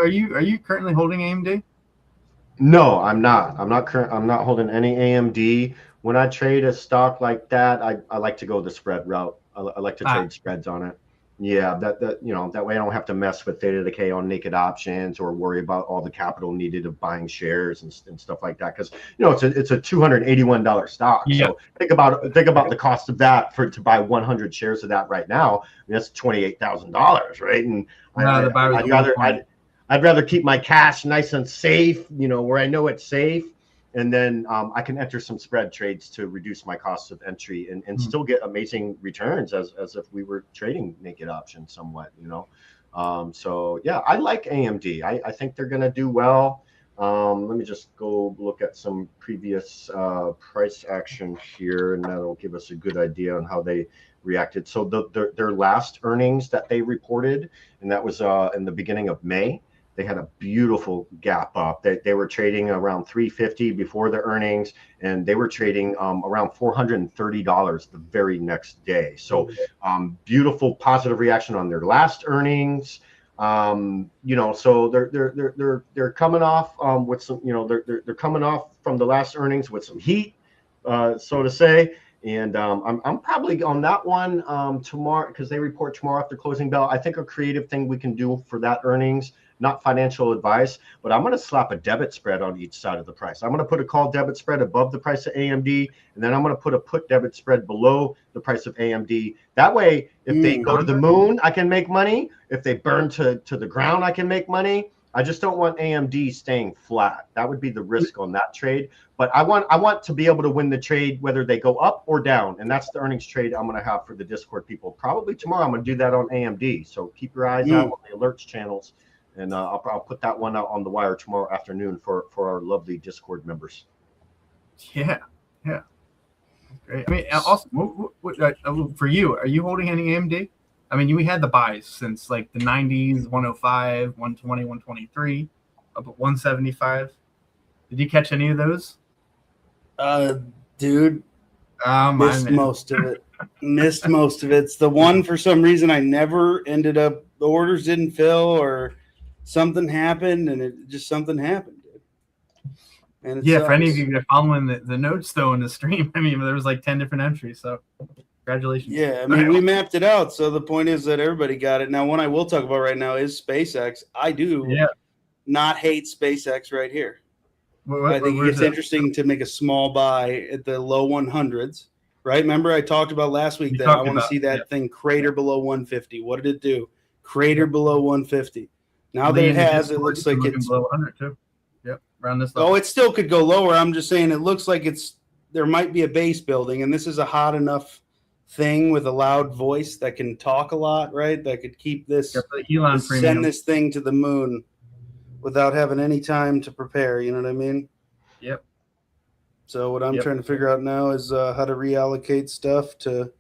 you currently holding AMD? No, I'm not. I'm not holding any AMD. When I trade a stock like that, I like to go the spread route. I like to trade spreads on it. Yeah, that way I don't have to mess with theta decay on naked options or worry about all the capital needed of buying shares and stuff like that. Because it's a $281 stock. Yeah. So think about the cost of that to buy 100 shares of that right now. I mean, that's $28,000, right? And I'd rather keep my cash nice and safe, where I know it's safe. And then I can enter some spread trades to reduce my cost of entry and still get amazing returns as if we were trading naked options somewhat, So yeah, I like AMD. I think they're going to do well. Let me just go look at some previous price action here, and that'll give us a good idea on how they reacted. So their last earnings that they reported, and that was in the beginning of May. They had a beautiful gap up. They were trading around $350 before the earnings, and they were trading around $430 the very next day. So beautiful positive reaction on their last earnings. So they're coming off with some, they're coming off from the last earnings with some heat, so to say. And I'm probably on that one tomorrow because they report tomorrow after closing bell. I think a creative thing we can do for that earnings, not financial advice, but I'm going to slap a debit spread on each side of the price. I'm going to put a call debit spread above the price of AMD, and then I'm going to put a put debit spread below the price of AMD. That way, if they go to the moon, I can make money. If they burn to the ground, I can make money. I just don't want AMD staying flat. That would be the risk on that trade. But I want to be able to win the trade whether they go up or down. And that's the earnings trade I'm going to have for the Discord people. Probably tomorrow I'm going to do that on AMD. So keep your eyes out on the alerts channels. And I'll put that one out on the wire tomorrow afternoon for our lovely Discord members. Yeah. Great. I mean, also, for you, are you holding any AMD? I mean, we had the buys since like the 90s, 105, 120, 123, up at 175. Did you catch any of those? Dude, Oh, missed most of it. Missed most of it. It's the one for some reason I never ended up. The orders didn't fill, or something happened, and something happened, dude. And yeah, for any of you that are following the notes though in the stream, I mean, there was like 10 different entries. So congratulations. Yeah, I mean, we mapped it out. So the point is that everybody got it. Now, one I will talk about right now is SpaceX. I do not hate SpaceX right here. I think it's interesting to make a small buy at the low 100s, right? Remember I talked about last week that I want to see that thing crater below 150. What did it do? Crater below 150. Now that it has, it looks like it's below 100 too. Yep, around this level. Oh, it still could go lower. I'm just saying it looks like there might be a base building, and this is a hot enough thing with a loud voice that can talk a lot, right? That could keep this, send this thing to the moon without having any time to prepare. You know what I mean? Yep. So what I'm trying to figure out now is how to reallocate stuff to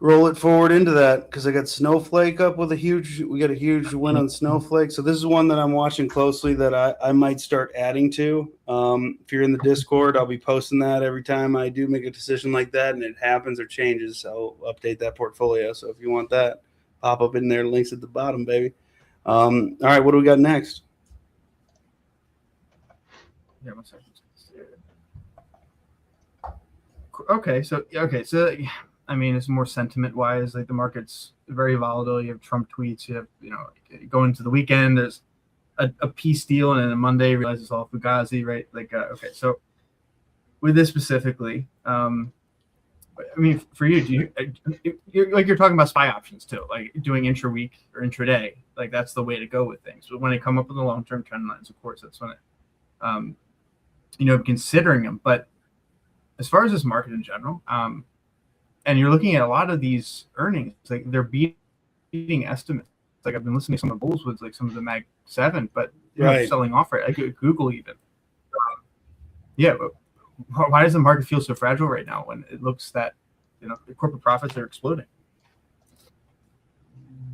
roll it forward into that, because I got Snowflake up with we got a huge win on Snowflake. So this is one that I'm watching closely that I might start adding to. If you're in the Discord, I'll be posting that every time I do make a decision like that, and it happens or changes. I'll update that portfolio. So if you want that, pop up in there. Links at the bottom, baby. All right, what do we got next? Yeah, 1 second. Okay, so I mean, it's more sentiment wise. Like the market's very volatile. You have Trump tweets. You have going into the weekend. There's a peace deal, and then a Monday realizes all Fugazi, right? Like okay, so with this specifically, I mean, for you, you're talking about SPY options too, like doing intra-week or intraday. Like that's the way to go with things. But when they come up with the long-term trend lines, of course, that's when it, considering them. But as far as this market in general, and you're looking at a lot of these earnings, like they're beating estimates. Like I've been listening to some of the bulls with like some of the Mag 7, but selling off right. Like Google even. But why does the market feel so fragile right now when it looks that the corporate profits are exploding?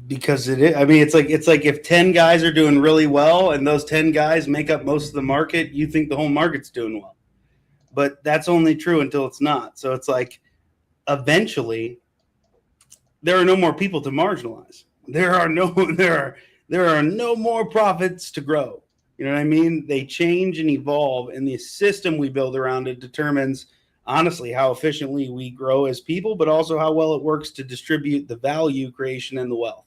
Because it is. I mean, it's like if 10 guys are doing really well and those 10 guys make up most of the market, you think the whole market's doing well. But that's only true until it's not. So it's like eventually there are no more people to marginalize. There are no more profits to grow. You know what I mean? They change and evolve, and the system we build around it determines, honestly, how efficiently we grow as people, but also how well it works to distribute the value creation and the wealth,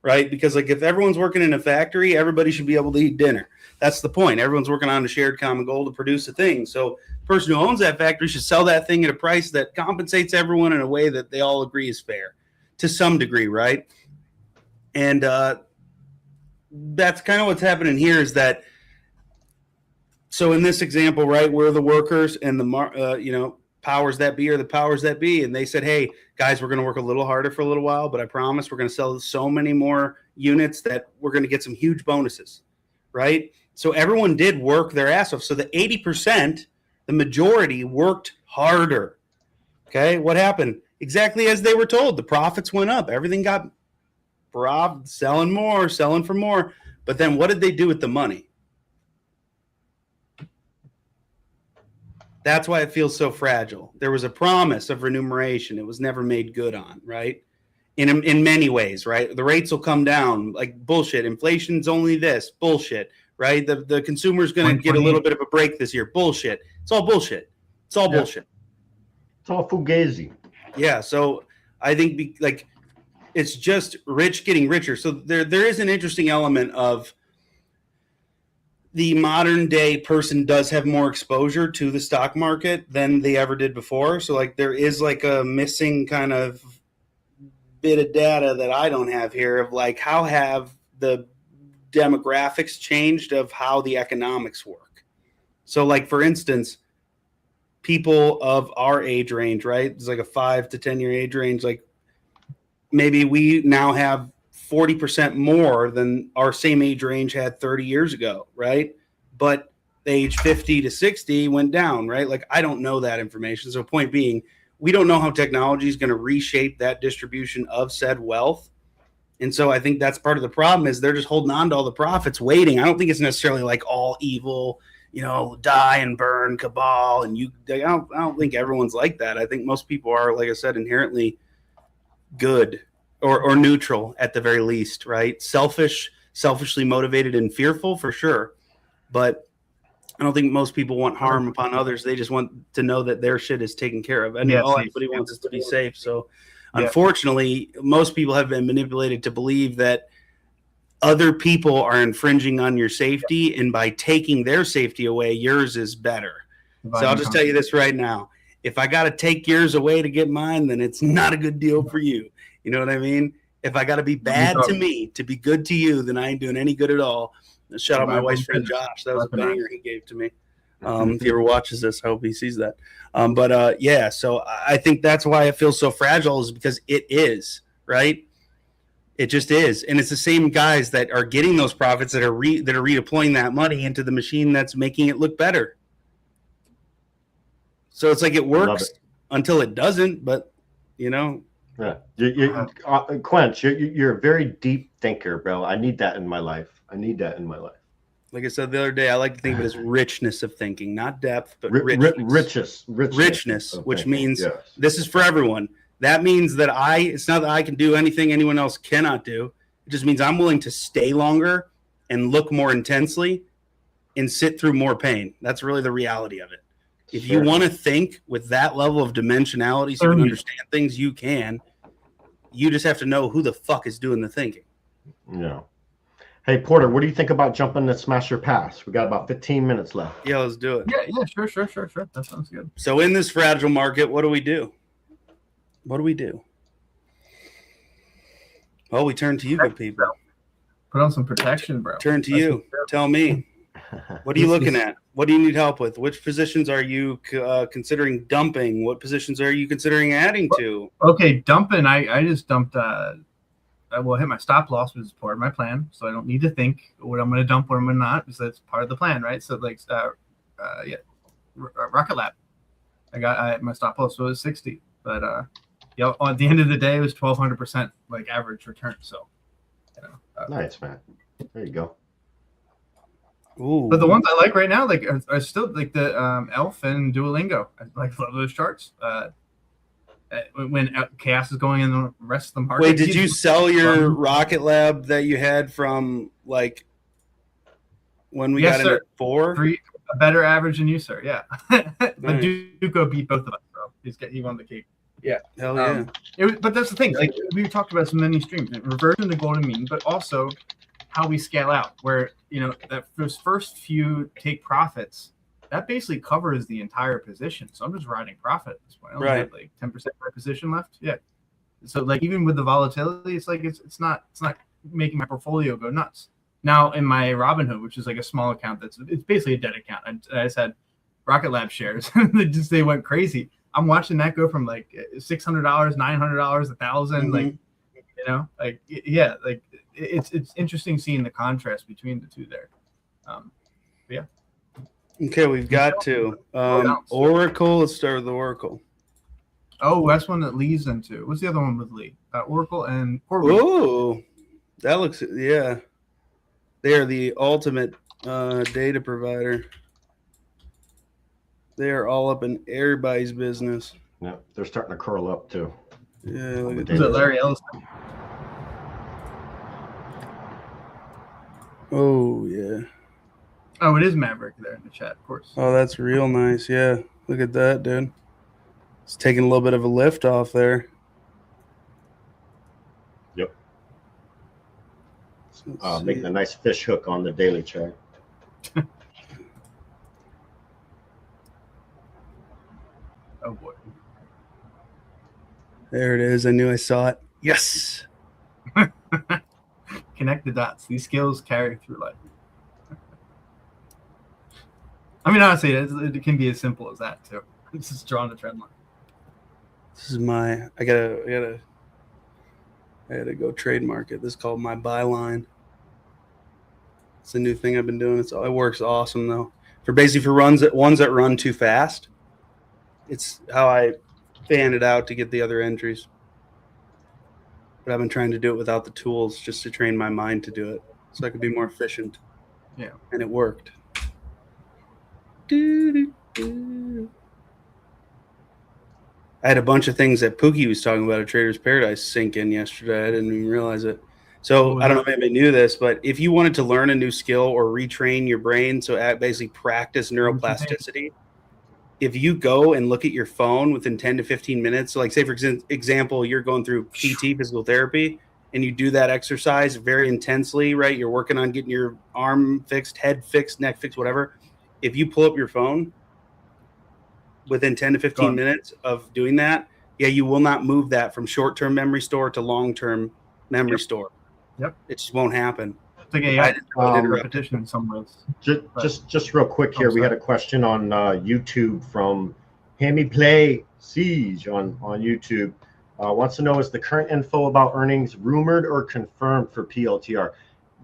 right? Because like if everyone's working in a factory, everybody should be able to eat dinner. That's the point. Everyone's working on a shared common goal to produce a thing. So the person who owns that factory should sell that thing at a price that compensates everyone in a way that they all agree is fair to some degree, right? And that's kind of what's happening here is that, so in this example, right, we're the workers and the powers that be are the powers that be. And they said, hey, guys, we're going to work a little harder for a little while, but I promise we're going to sell so many more units that we're going to get some huge bonuses, right? So everyone did work their ass off. So the 80%, the majority worked harder. Okay, what happened? Exactly as they were told. The profits went up. Everything got selling more, selling for more. But then what did they do with the money? That's why it feels so fragile. There was a promise of remuneration. It was never made good on, right? In many ways, right? The rates will come down, like bullshit. Inflation's only this, bullshit, right? The consumer's going to get a little bit of a break this year, bullshit. It's all bullshit. It's all bullshit. It's all fugazi. Yeah, so I think it's just rich getting richer. So there is an interesting element of the modern day person does have more exposure to the stock market than they ever did before. So like there is like a missing kind of bit of data that I don't have here of like how have the demographics changed of how the economics work. So like for instance, people of our age range, right? It's like a 5 to 10 year age range. Like maybe we now have 40% more than our same age range had 30 years ago, right? But age 50 to 60 went down, right? Like I don't know that information. So point being, we don't know how technology is going to reshape that distribution of said wealth. And so I think that's part of the problem is they're just holding on to all the profits, waiting. I don't think it's necessarily like all evil die and burn cabal. And I don't think everyone's like that. I think most people are, like I said, inherently good or neutral at the very least, right? Selfishly motivated and fearful for sure. But I don't think most people want harm upon others. They just want to know that their shit is taken care of. And all anybody wants is to be safe. So unfortunately, most people have been manipulated to believe that other people are infringing on your safety, and by taking their safety away, yours is better. So I'll just tell you this right now. If I got to take yours away to get mine, then it's not a good deal for you. You know what I mean? If I got to be bad to me to be good to you, then I ain't doing any good at all. Shout out my wife's friend Josh. That was a banger he gave to me. If he ever watches this, I hope he sees that. So I think that's why it feels so fragile, is because it is, right? It just is. And it's the same guys that are getting those profits that are redeploying that money into the machine that's making it look better. So it's like it works until it doesn't, but Yeah. Quench, you're a very deep thinker, bro. I need that in my life. Like I said the other day, I like to think of it as richness of thinking, not depth, but richness, which means this is for everyone. That means that it's not that I can do anything anyone else cannot do. It just means I'm willing to stay longer and look more intensely and sit through more pain. That's really the reality of it. If you want to think with that level of dimensionality so you can understand things, you can. You just have to know who the fuck is doing the thinking. Yeah. Hey, Porter, what do you think about jumping to Smash Your Pass? We got about 15 minutes left. Yeah, let's do it. Yeah, sure. That sounds good. So in this fragile market, what do we do? Well, we turn to you, good people. Put on some protection, bro. Turn to you. Tell me. What are you looking at? What do you need help with? Which positions are you considering dumping? What positions are you considering adding to? Okay, dumping. I just dumped. I will hit my stop loss, which is part of my plan, so I don't need to think what I'm going to dump, what I'm going to not, because that's part of the plan, right? So like, Rocket Lab. My stop loss was 60, but at the end of the day, it was 1,200% like average return. So, nice, man. There you go. Ooh. But the ones I like right now, like, are still like the Elf and Duolingo. I love those charts. When chaos is going in the rest of the market. Wait, did you sell your Rocket Lab that you had from like when we got into 3? A better average than you, sir. Yeah. But Nice. Duco beat both of us, bro. He won the cake. Yeah. Hell yeah. But that's the thing. Like, we talked about so many streams, reversion to golden mean, but also how we scale out, where that those first few take profits, that basically covers the entire position. So I'm just riding profit at this point. I only have like 10% of my position left. Yeah. So like, even with the volatility, it's like it's not making my portfolio go nuts. Now in my Robinhood, which is like a small account, it's basically a dead account. I just had Rocket Lab shares. they went crazy. I'm watching that go from like $600, $900, $1,000. Like, it's interesting seeing the contrast between the two there. Yeah. Okay, we've got to Oracle. Let's start with the Oracle. Oh, that's one that Lee's into. What's the other one with Lee? Oracle and Corby. Oh, that looks They are the ultimate data provider. They are all up in everybody's business. Yeah, they're starting to curl up too. Yeah, look at Is it Larry Ellison? Oh yeah. Oh, it is Maverick there in the chat, of course. Oh, that's real nice. Yeah, look at that, dude. It's taking a little bit of a lift off there. Yep. Making a nice fish hook on the daily chart. Oh boy. There it is. I knew I saw it. Yes. Connect the dots. These skills carry through life. I mean, honestly, it can be as simple as that too. It's just drawing a trend line. This is my. I gotta go trademark it. This is called my byline. It's a new thing I've been doing. It works awesome though. For ones that run too fast. It's how I fan it out to get the other entries. But I've been trying to do it without the tools just to train my mind to do it so I could be more efficient. Yeah. And it worked. I had a bunch of things that Pookie was talking about at Trader's Paradise sink in yesterday. I didn't even realize it. So I don't know if anybody knew this, but if you wanted to learn a new skill or retrain your brain, so basically practice neuroplasticity, if you go and look at your phone within 10 to 15 minutes, so like say for example, you're going through PT, physical therapy, and you do that exercise very intensely, right? You're working on getting your arm fixed, head fixed, neck fixed, whatever. If you pull up your phone within 10 to 15 minutes of doing that, yeah, you will not move that from short-term memory store to long-term memory store. Yep. It just won't happen. It's like repetition in some ways. Just real quick here, we had a question on YouTube from Hammy Play Siege on YouTube. Wants to know, is the current info about earnings rumored or confirmed for PLTR?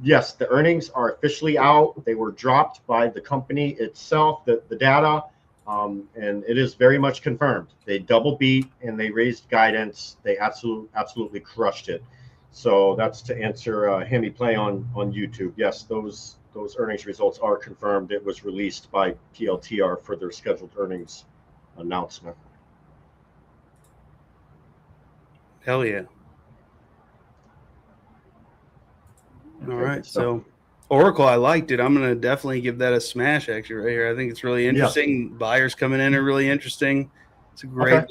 Yes, the earnings are officially out. They were dropped by the company itself, the data, and it is very much confirmed. They double beat and they raised guidance. They absolutely crushed it. So that's to answer Hammy Play on YouTube. Yes, those earnings results are confirmed. It was released by PLTR for their scheduled earnings announcement. Hell yeah. All right. So Oracle, I liked it. I'm going to definitely give that a smash actually right here. I think it's really interesting. Yeah. Buyers coming in are really interesting. It's a great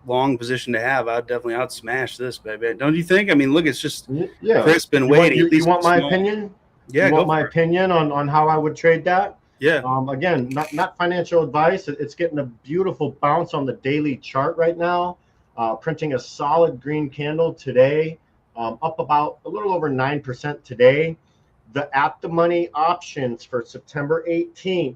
long position to have. I'd smash this, baby. Don't you think? I mean, look, it's just crisp and weighty. You want my opinion? Yeah, you want my opinion on how I would trade that? Yeah. Again, not financial advice. It's getting a beautiful bounce on the daily chart right now. Printing a solid green candle today, up about a little over 9% today. The at the money options for September 18th,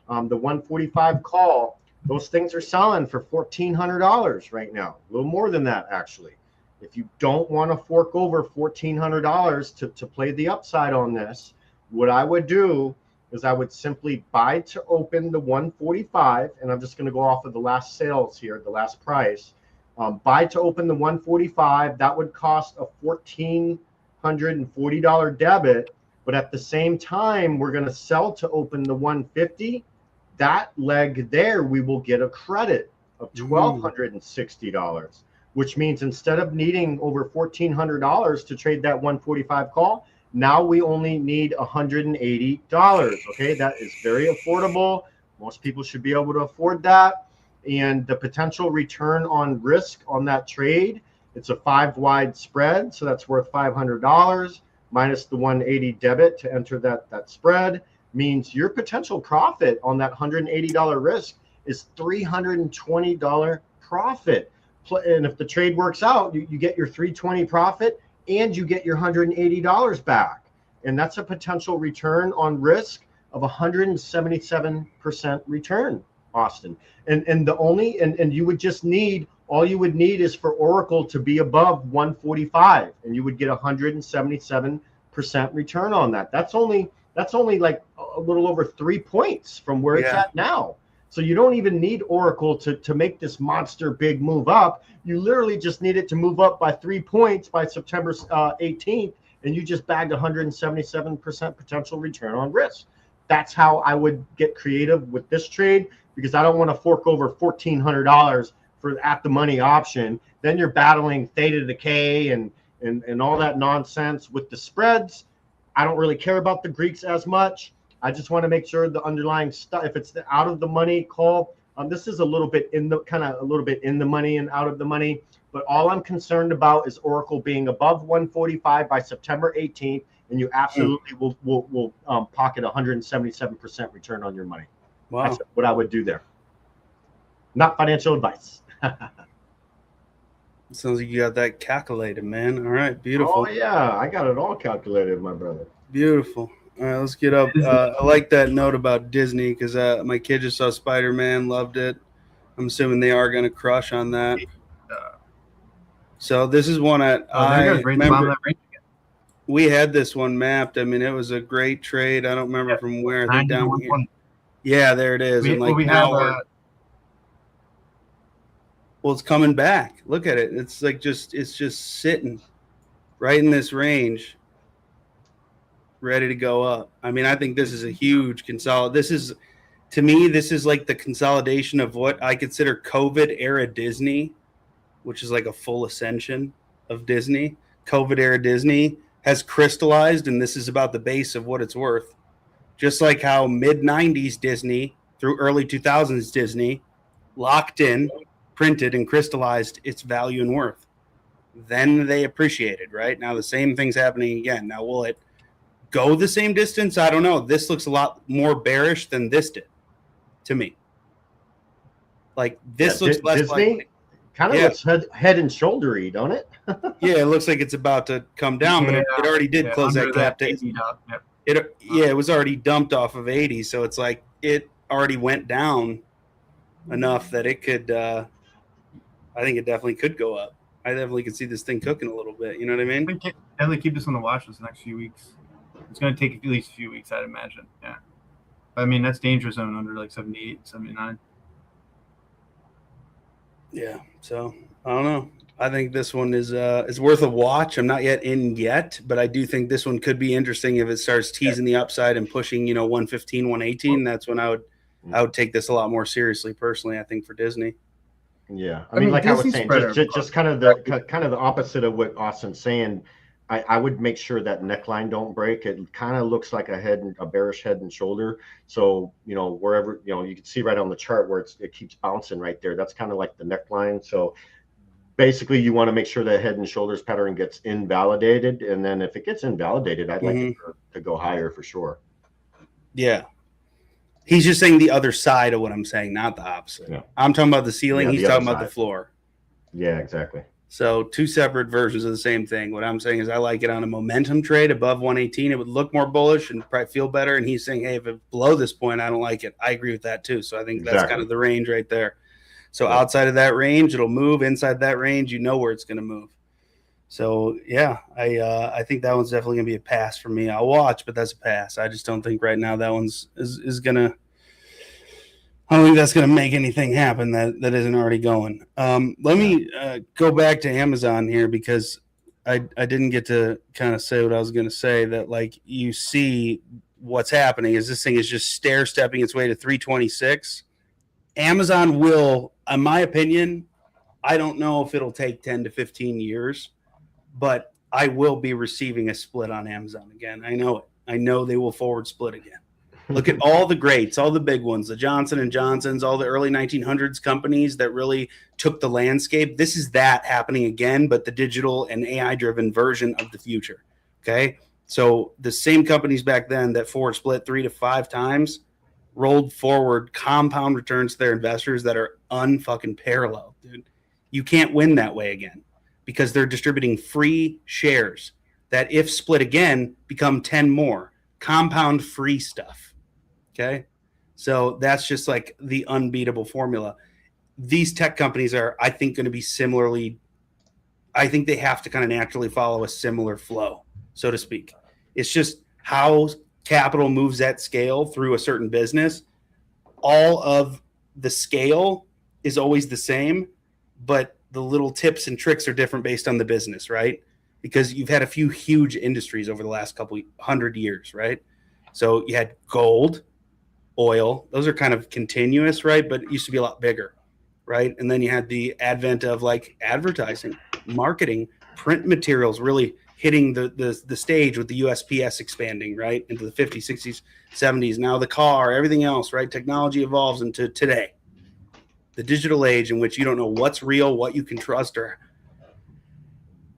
the 145 call, those things are selling for $1,400 right now. A little more than that, actually. If you don't want to fork over $1,400 to play the upside on this, what I would do is I would simply buy to open the 145, and I'm just going to go off of the last sales here, the last price. Buy to open the 145, that would cost a $1,440 debit, but at the same time, we're going to sell to open the 150. That leg there, we will get a credit of $1,260, which means instead of needing over $1,400 to trade that 145 call, now we only need $180. Okay, that is very affordable. Most people should be able to afford that. And the potential return on risk on that trade, it's a 5-wide spread, so that's worth $500 minus the 180 debit to enter that spread, means your potential profit on that $180 risk is $320 profit. And if the trade works out, you get your $320 profit and you get your $180 back. And that's a potential return on risk of 177% return, Austin. And you would just need, all you would need is for Oracle to be above 145, and you would get 177% return on that. That's only like a little over 3 points from where it's at now. So you don't even need Oracle to make this monster big move up. You literally just need it to move up by 3 points by September 18th, and you just bagged 177% potential return on risk. That's how I would get creative with this trade, because I don't want to fork over $1,400 for at the money option. Then you're battling theta decay and all that nonsense with the spreads. I don't really care about the Greeks as much. I just want to make sure the underlying stuff, if it's the out of the money call, this is a little bit in the money and out of the money. But all I'm concerned about is Oracle being above 145 by September 18th, and you absolutely will pocket 177% return on your money. Wow. That's what I would do there. Not financial advice. Sounds like you got that calculated, man. All right, beautiful. Oh yeah, I got it all calculated, my brother. Beautiful. All right, let's get up. I like that note about Disney because my kid just saw Spider-Man, loved it. I'm assuming they are going to crush on that. So this is one that I remember. We had this one mapped. I mean, it was a great trade. I don't remember from where. I think down here. Yeah, there it is. Well, it's coming back. Look at it. It's like it's just sitting right in this range, ready to go up. I mean, I think this is a huge consolidation. to me, this is like the consolidation of what I consider COVID era Disney, which is like a full ascension of Disney. COVID era Disney has crystallized, and this is about the base of what it's worth. Just like how mid 90s Disney through early 2000s Disney locked in, printed, and crystallized its value and worth. Then they appreciated, right? Now the same thing's happening again. Now, will it go the same distance? I don't know. This looks a lot more bearish than this did to me. Like this looks less Disney like kind of looks head and shouldery, don't it? yeah, it looks like it's about to come down, but it already did close that gap. It was already dumped off of 80, so it's like it already went down enough that it could. I think it definitely could go up. I definitely could see this thing cooking a little bit. You know what I mean? I think definitely keep this on the watch list the next few weeks. It's going to take at least a few weeks, I'd imagine. Yeah. I mean, that's danger zone under like 78, 79. Yeah. So I don't know. I think this one is worth a watch. I'm not yet in yet, but I do think this one could be interesting if it starts teasing the upside and pushing, 115, 118. That's when I would take this a lot more seriously personally, I think, for Disney. Yeah. I mean, like I was saying, just kind of the opposite of what Austin's saying. I would make sure that neckline don't break. It kind of looks like a bearish head and shoulder. So, wherever, you can see right on the chart where it keeps bouncing right there. That's kind of like the neckline. So basically you want to make sure that head and shoulders pattern gets invalidated. And then if it gets invalidated, I'd like it to go higher for sure. Yeah. He's just saying the other side of what I'm saying, not the opposite. Yeah. I'm talking about the ceiling. He's talking about the floor. Yeah, exactly. So two separate versions of the same thing. What I'm saying is I like it on a momentum trade above 118. It would look more bullish and probably feel better. And he's saying, hey, if it's below this point, I don't like it. I agree with that too. So I think that's kind of the range right there. So outside of that range, it'll move. Inside that range, where it's going to move. So, yeah, I think that one's definitely going to be a pass for me. I'll watch, but that's a pass. I just don't think right now that one's is going to – I don't think that's going to make anything happen that isn't already going. Let me go back to Amazon here because I didn't get to kind of say what I was going to say, that, like, you see what's happening is this thing is just stair-stepping its way to 326. Amazon will, in my opinion, I don't know if it'll take 10 to 15 years, but I will be receiving a split on Amazon again. I know it. I know they will forward split again. Look at all the greats, all the big ones, the Johnson & Johnsons, all the early 1900s companies that really took the landscape. This is that happening again, but the digital and AI-driven version of the future, okay? So the same companies back then that forward split 3 to 5 times rolled forward compound returns to their investors that are unfucking paralleled, dude. You can't win that way again because they're distributing free shares that, if split again, become 10 more compound free stuff. Okay. So that's just like the unbeatable formula. These tech companies are, I think, going to be similarly. I think they have to kind of naturally follow a similar flow, so to speak. It's just how capital moves at scale through a certain business. All of the scale is always the same, but the little tips and tricks are different based on the business, right? Because you've had a few huge industries over the last couple 100 years, right? So you had gold, oil, those are kind of continuous, right? But it used to be a lot bigger, right? And then you had the advent of like advertising, marketing, print materials really hitting the stage with the USPS expanding, right, into the 50s, 60s, 70s. Now the car, everything else, right? Technology evolves into today, the digital age, in which you don't know what's real, what you can trust, or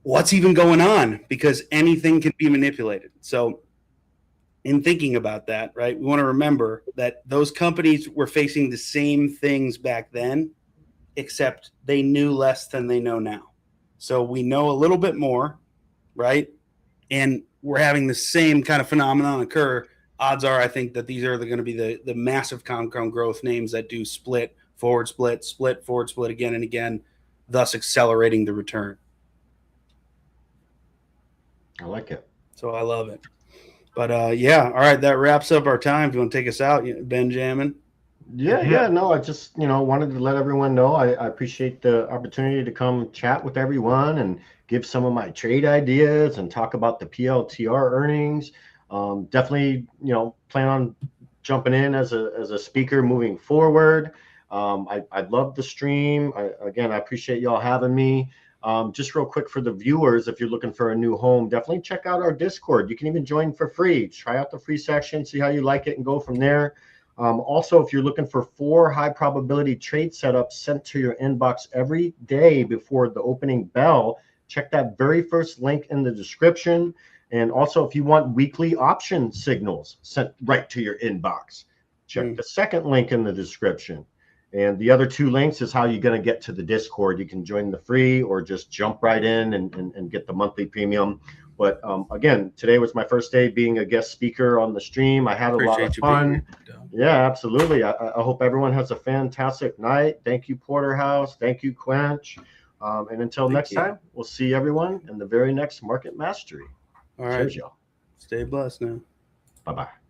what's even going on, because anything can be manipulated. So in thinking about that, right, we want to remember that those companies were facing the same things back then, except they knew less than they know now. So we know a little bit more, right? And we're having the same kind of phenomenon occur. Odds are, I think, that these are going to be the massive compound growth names that do split, forward split, split, forward split again and again, thus accelerating the return. I like it. So I love it. But yeah, all right, that wraps up our time. If you want to take us out, Benjamin. Yeah. No, I just, wanted to let everyone know I appreciate the opportunity to come chat with everyone and give some of my trade ideas and talk about the PLTR earnings. Definitely, plan on jumping in as a speaker moving forward. I love the stream. I appreciate y'all having me. Just real quick for the viewers, if you're looking for a new home, definitely check out our Discord. You can even join for free. Try out the free section, see how you like it, and go from there. Also, if you're looking for 4 high probability trade setups sent to your inbox every day before the opening bell, check that very first link in the description. And also, if you want weekly option signals sent right to your inbox, check the second link in the description. And the other 2 links is how you're going to get to the Discord. You can join the free or just jump right in and get the monthly premium. But again, today was my first day being a guest speaker on the stream. I had a lot of fun. Yeah, absolutely. I hope everyone has a fantastic night. Thank you, Porterhouse. Thank you, Quench. And until next time, we'll see everyone in the very next Market Mastery. All right. Cheers, y'all. Stay blessed now. Bye-bye.